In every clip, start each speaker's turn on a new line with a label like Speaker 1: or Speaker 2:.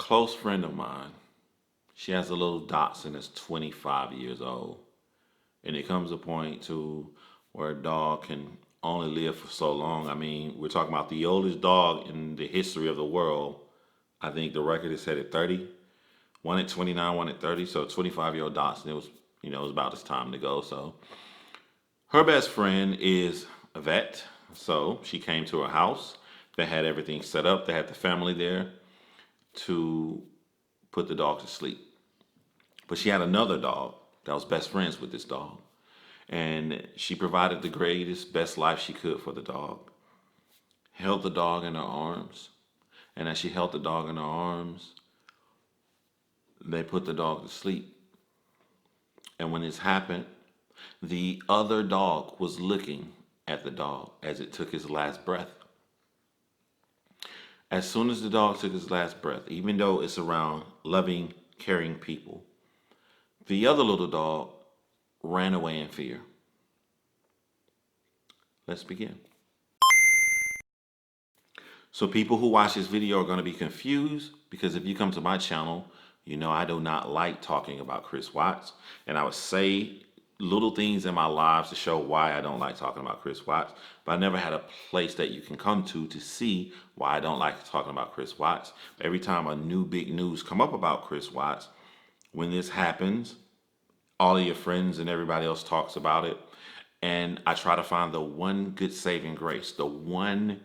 Speaker 1: close friend of mine, she has a little dachshund that's 25 years old. And it comes a point to where a dog can only live for so long. I mean, we're talking about the oldest dog in the history of the world. I think the record is set at 30. One at 29, one at 30. So 25-year-old dachshund, it was about its time to go. So her best friend is a vet. So she came to her house. They had everything set up. They had the family there to put the dog to sleep. But she had another dog that was best friends with this dog. And she provided the greatest, best life she could for the dog. Held the dog in her arms. And as she held the dog in her arms, they put the dog to sleep. And when this happened, the other dog was looking at the dog as it took his last breath. As soon as the dog took his last breath, even though it's around loving, caring people, the other little dog ran away in fear. Let's begin. So people who watch this video are going to be confused because if you come to my channel, you know I do not like talking about Chris Watts. And I would say little things in my lives to show why I don't like talking about Chris Watts. But I never had a place that you can come to see why I don't like talking about Chris Watts. Every time a new big news come up about Chris Watts, when this happens, all of your friends and everybody else talks about it. And I try to find the one good saving grace, the one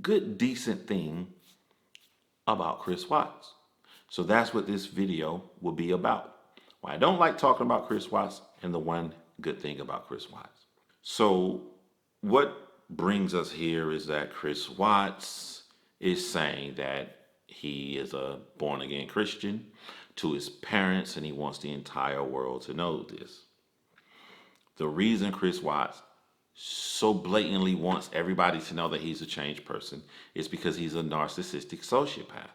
Speaker 1: good decent thing about Chris Watts. So that's what this video will be about. Why I don't like talking about Chris Watts and the one good thing about Chris Watts. So what brings us here is that Chris Watts is saying that he is a born again Christian to his parents and he wants the entire world to know this. The reason Chris Watts so blatantly wants everybody to know that he's a changed person is because he's a narcissistic sociopath.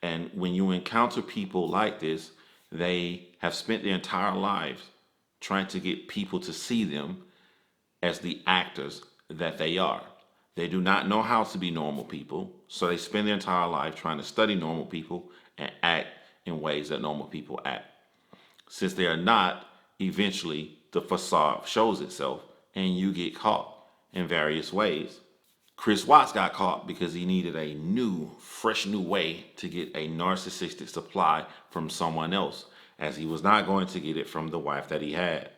Speaker 1: And when you encounter people like this, they have spent their entire lives trying to get people to see them as the actors that they are. They do not know how to be normal people, so they spend their entire life trying to study normal people and act in ways that normal people act. Since they are not, eventually the facade shows itself and you get caught in various ways. Chris Watts got caught because he needed a fresh new way to get a narcissistic supply from someone else, as he was not going to get it from the wife that he had.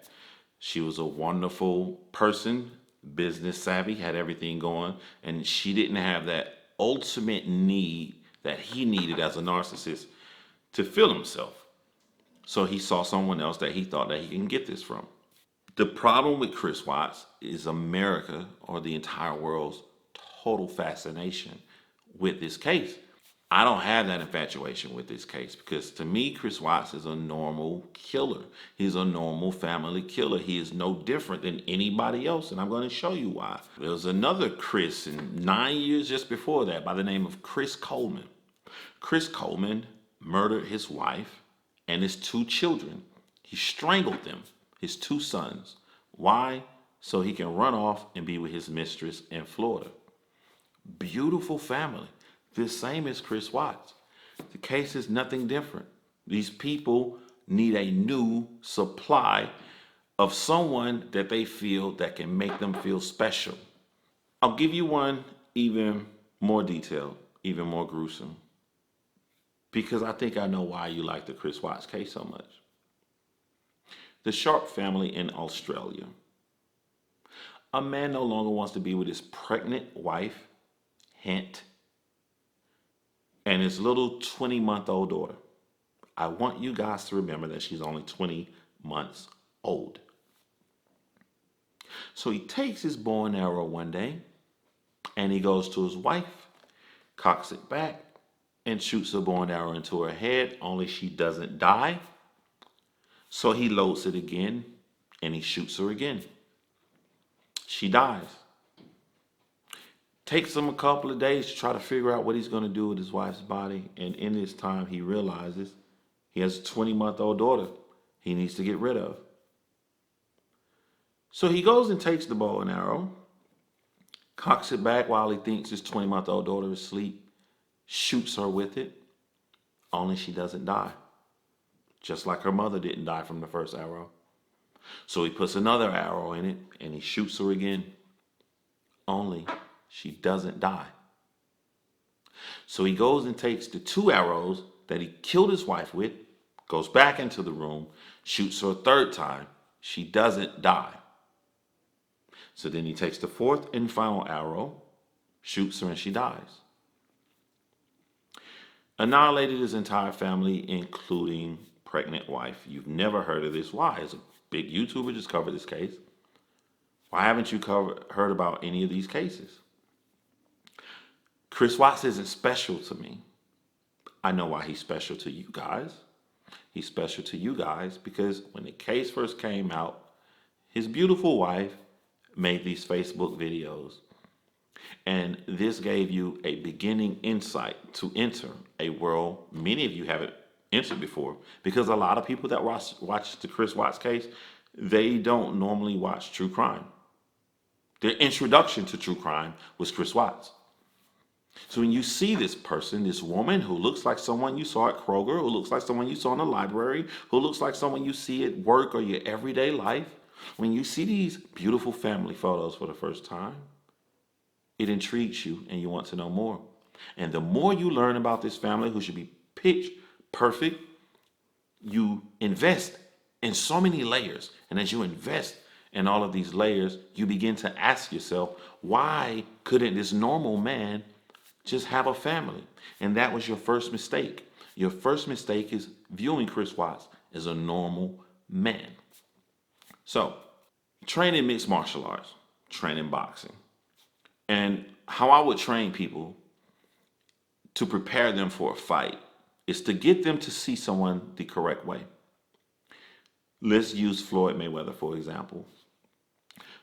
Speaker 1: She was a wonderful person, business savvy, had everything going, and she didn't have that ultimate need that he needed as a narcissist to fill himself. So he saw someone else that he thought that he can get this from. The problem with Chris Watts is America, or the entire world's total fascination with this case. I don't have that infatuation with this case because to me, Chris Watts is a normal killer. He's a normal family killer. He is no different than anybody else, and I'm going to show you why. There was another Chris in 9 years just before that by the name of Chris Coleman. Chris Coleman murdered his wife and his 2 children. He strangled them, his 2 sons. Why? So he can run off and be with his mistress in Florida. Beautiful family. The same as Chris Watts. The case is nothing different. These people need a new supply of someone that they feel that can make them feel special. I'll give you one even more detailed, even more gruesome, because I think I know why you like the Chris Watts case so much. The Sharp family in Australia. A man no longer wants to be with his pregnant wife, hint, and his little 20-month-old daughter. I want you guys to remember that she's only 20 months old. So he takes his bow and arrow one day and he goes to his wife, cocks it back, and shoots a bow and arrow into her head, only she doesn't die. So he loads it again and he shoots her again. She dies. Takes him a couple of days to try to figure out what he's going to do with his wife's body. And in this time, he realizes he has a 20-month-old daughter he needs to get rid of. So he goes and takes the bow and arrow, cocks it back while he thinks his 20-month-old daughter is asleep, shoots her with it. only she doesn't die. Just like her mother didn't die from the first arrow. So he puts another arrow in it and he shoots her again. Only she doesn't die. So he goes and takes the 2 arrows that he killed his wife with, goes back into the room, shoots her a 3rd time. She doesn't die. So then he takes the 4th and final arrow, shoots her, and she dies. Annihilated his entire family, including pregnant wife. You've never heard of this. Why? As a big YouTuber just covered this case. Why haven't you heard about any of these cases? Chris Watts isn't special to me. I know why he's special to you guys. He's special to you guys because when the case first came out, his beautiful wife made these Facebook videos. And this gave you a beginning insight to enter a world many of you haven't entered before. Because a lot of people that watch the Chris Watts case, they don't normally watch true crime. Their introduction to true crime was Chris Watts. So when you see this person, this woman who looks like someone you saw at Kroger, who looks like someone you saw in the library, who looks like someone you see at work or your everyday life, when you see these beautiful family photos for the first time, it intrigues you and you want to know more. And the more you learn about this family who should be pitch perfect, you invest in so many layers. And as you invest in all of these layers, you begin to ask yourself, why couldn't this normal man just have a family? And that was your first mistake. Your first mistake is viewing Chris Watts as a normal man. So, training mixed martial arts, training boxing. And how I would train people to prepare them for a fight is to get them to see someone the correct way. Let's use Floyd Mayweather, for example.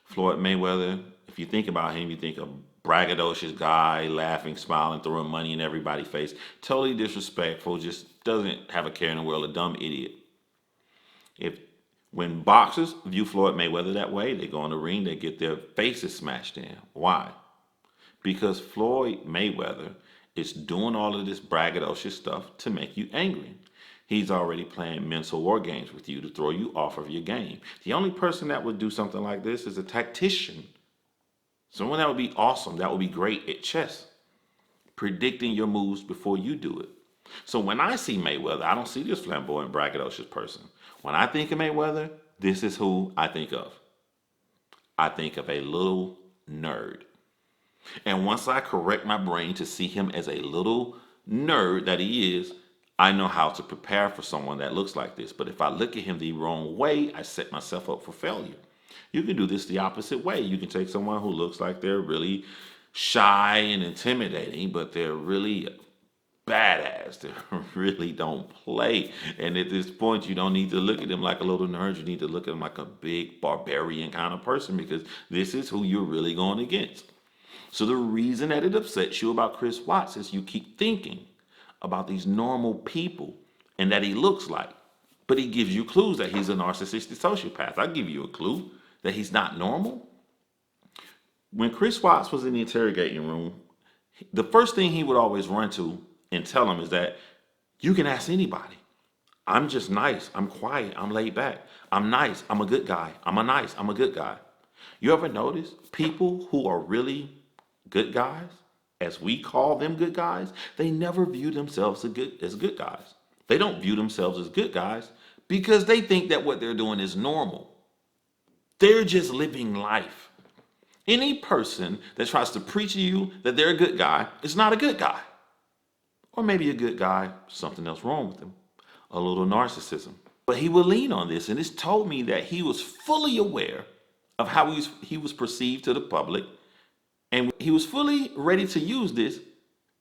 Speaker 1: Floyd Mayweather, if you think about him, you think of braggadocious guy, laughing, smiling, throwing money in everybody's face. Totally disrespectful, just doesn't have a care in the world, a dumb idiot. When boxers view Floyd Mayweather that way, they go in the ring, they get their faces smashed in. Why? Because Floyd Mayweather is doing all of this braggadocious stuff to make you angry. He's already playing mental war games with you to throw you off of your game. The only person that would do something like this is a tactician. Someone that would be awesome, that would be great at chess, predicting your moves before you do it. So when I see Mayweather, I don't see this flamboyant, braggadocious person. When I think of Mayweather, this is who I think of. I think of a little nerd. And once I correct my brain to see him as a little nerd that he is, I know how to prepare for someone that looks like this. But if I look at him the wrong way, I set myself up for failure. You can do this the opposite way. You can take someone who looks like they're really shy and intimidating, but they're really badass. They really don't play. And at this point, you don't need to look at them like a little nerd. You need to look at them like a big barbarian kind of person, because this is who you're really going against. So the reason that it upsets you about Chris Watts is you keep thinking about these normal people and that he looks like. But he gives you clues that he's a narcissistic sociopath. I'll give you a clue that he's not normal. When Chris Watts was in the interrogating room, the first thing he would always run to and tell him is that you can ask anybody. I'm just nice. I'm quiet. I'm laid back. I'm nice. I'm a good guy. I'm a good guy. You ever notice people who are really good guys, as we call them good guys, they never view themselves as good guys. They don't view themselves as good guys because they think that what they're doing is normal. They're just living life. Any person that tries to preach to you that they're a good guy is not a good guy. Or maybe a good guy, something else wrong with him, a little narcissism. But he would lean on this, and this told me that he was fully aware of how he was perceived to the public, and he was fully ready to use this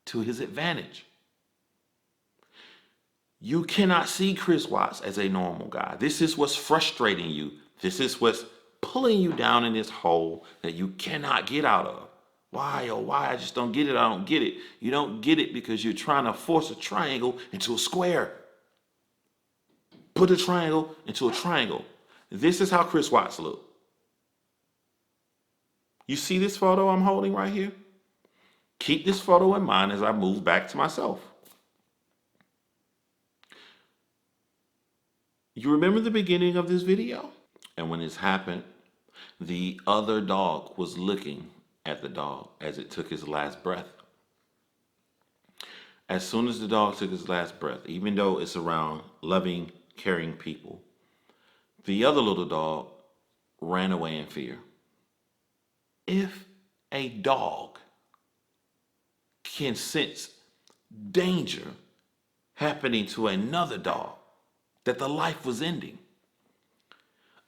Speaker 1: to his advantage. You cannot see Chris Watts as a normal guy. This is what's frustrating you. This is what's pulling you down in this hole that you cannot get out of. Why, oh why? I just don't get it. I don't get it. You don't get it because you're trying to force a triangle into a square. Put a triangle into a triangle. This is how Chris Watts looks. You see this photo I'm holding right here? Keep this photo in mind as I move back to myself. You remember the beginning of this video? And when this happened, the other dog was looking at the dog as it took its last breath. As soon as the dog took his last breath, even though it's around loving, caring people, the other little dog ran away in fear. If a dog can sense danger happening to another dog, that the life was ending,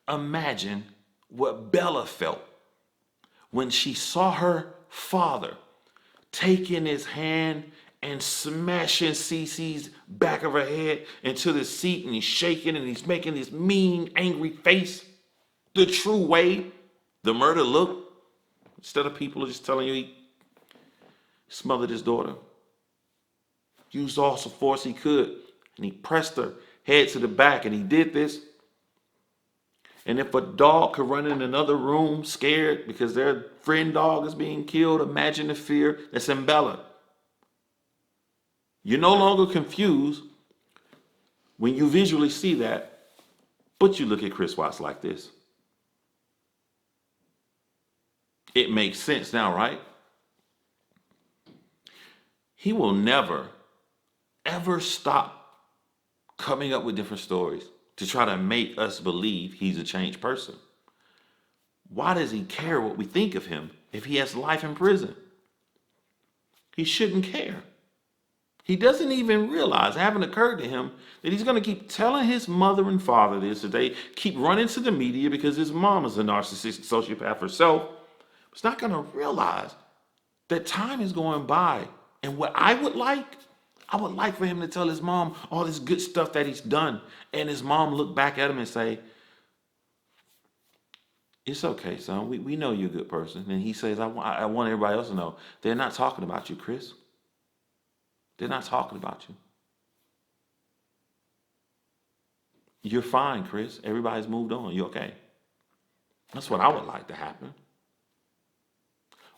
Speaker 1: imagine what Bella felt when she saw her father taking his hand and smashing Cece's back of her head into the seat, and he's shaking and he's making this mean, angry face. The true way, the murder look, instead of people just telling you he smothered his daughter. Used all the force he could, and he pressed her head to the back, and he did this. And if a dog could run in another room scared because their friend dog is being killed, imagine the fear that's in Bella. You're no longer confused when you visually see that, but you look at Chris Watts like this. It makes sense now, right? He will never, ever stop coming up with different stories to try to make us believe he's a changed person. Why does he care what we think of him if he has life in prison? He shouldn't care. He doesn't even realize, it haven't occurred to him, that he's going to keep telling his mother and father this, that they keep running to the media because his mom is a narcissistic sociopath herself. He's not going to realize that time is going by. And what I would like for him to tell his mom all this good stuff that he's done. And his mom look back at him and say, it's okay, son. We know you're a good person. And he says, I want everybody else to know, they're not talking about you, Chris. They're not talking about you. You're fine, Chris. Everybody's moved on. You okay? That's what I would like to happen.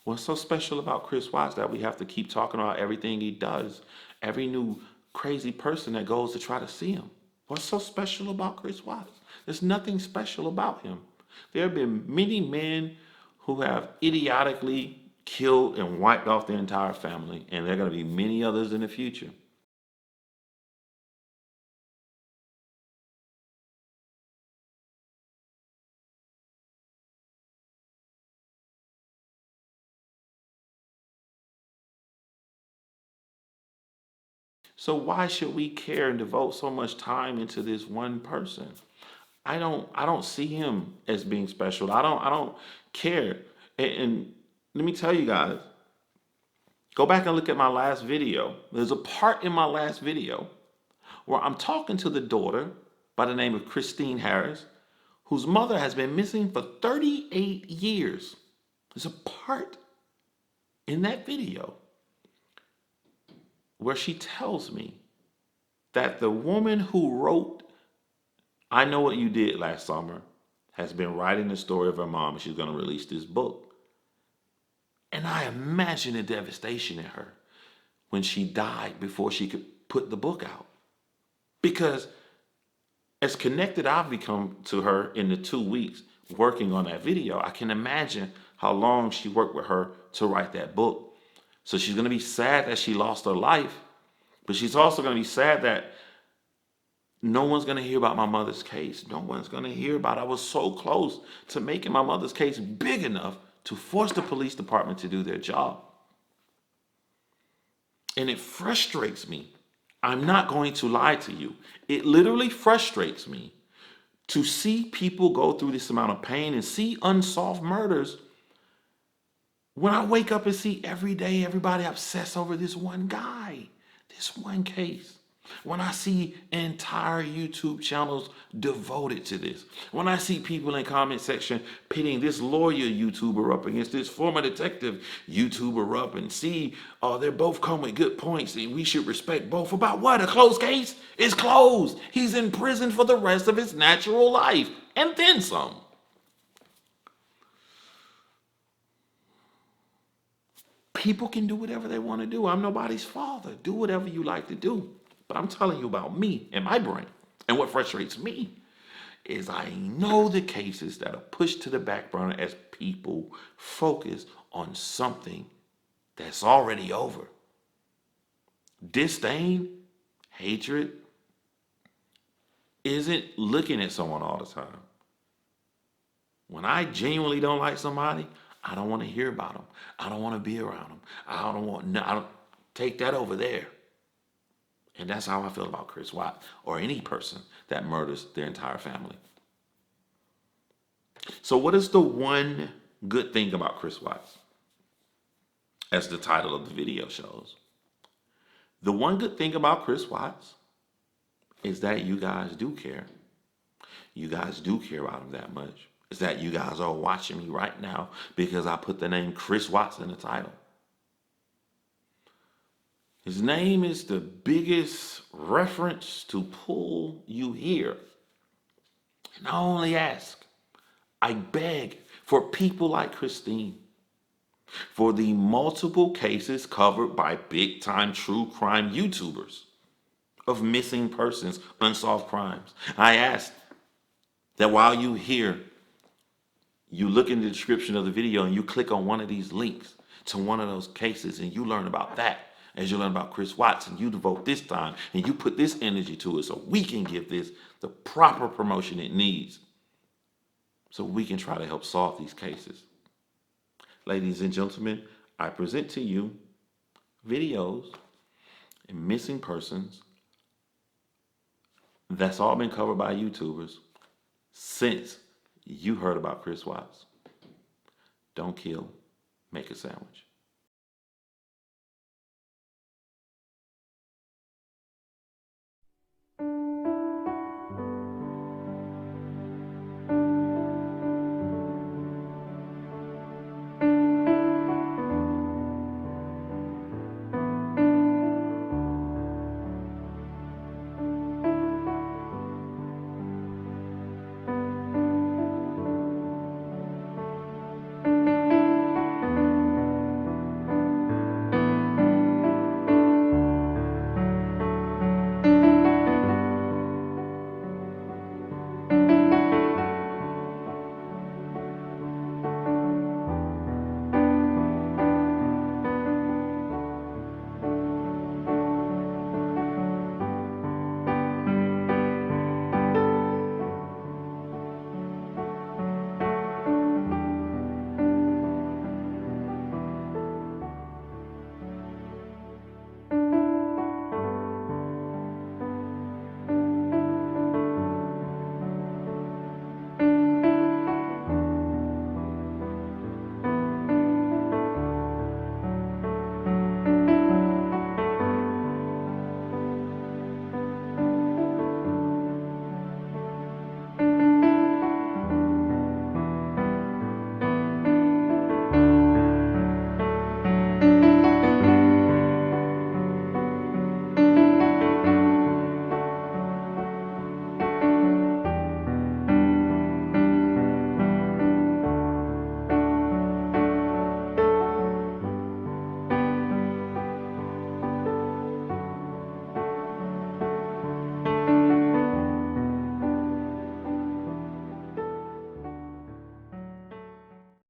Speaker 1: What's so special about Chris Watts that we have to keep talking about everything he does? Every new crazy person that goes to try to see him. What's so special about Chris Watts? There's nothing special about him. There have been many men who have idiotically killed and wiped off their entire family, and there are going to be many others in the future. So why should we care and devote so much time into this one person? I don't see him as being special. I don't care. And let me tell you guys, go back and look at my last video. There's a part in my last video where I'm talking to the daughter by the name of Christine Harris, whose mother has been missing for 38 years. There's a part in that video where she tells me that the woman who wrote I Know What You Did Last Summer has been writing the story of her mom, and she's going to release this book. And I imagine the devastation in her when she died before she could put the book out. Because as connected I've become to her in the 2 weeks working on that video, I can imagine how long she worked with her to write that book. So she's going to be sad that she lost her life, but she's also going to be sad that no one's going to hear about my mother's case. No one's going to hear about it. I was so close to making my mother's case big enough to force the police department to do their job. And it frustrates me. I'm not going to lie to you. It literally frustrates me to see people go through this amount of pain and see unsolved murders when I wake up and see every day everybody obsessed over this one guy, this one case. When I see entire YouTube channels devoted to this. When I see people in comment section pitting this lawyer YouTuber up against this former detective YouTuber up, and see they both come with good points and we should respect both. About what? A closed case? It's closed. He's in prison for the rest of his natural life. And then some. People can do whatever they want to do. I'm nobody's father. Do whatever you like to do. But I'm telling you about me and my brain and what frustrates me. is I know the cases that are pushed to the back burner as people focus on something that's already over. Disdain, hatred, isn't looking at someone all the time. When I genuinely don't like somebody, I don't want to hear about them. I don't want to be around them. I don't take that over there. And that's how I feel about Chris Watts or any person that murders their entire family. So what is the one good thing about Chris Watts? As the title of the video shows. The one good thing about Chris Watts is that you guys do care. You guys do care about him that much. Is that you guys are watching me right now because I put the name Chris Watts in the title. His name is the biggest reference to pull you here. And I only ask, I beg for people like Christine, for the multiple cases covered by big-time true crime YouTubers of missing persons, unsolved crimes. I ask that while you hear, you look in the description of the video and you click on one of these links to one of those cases and you learn about that as you learn about Chris Watts, and you devote this time and you put this energy to it so we can give this the proper promotion it needs so we can try to help solve these cases. Ladies and gentlemen, I present to you videos and missing persons that's all been covered by YouTubers since you heard about Chris Watts. Don't kill, make a sandwich.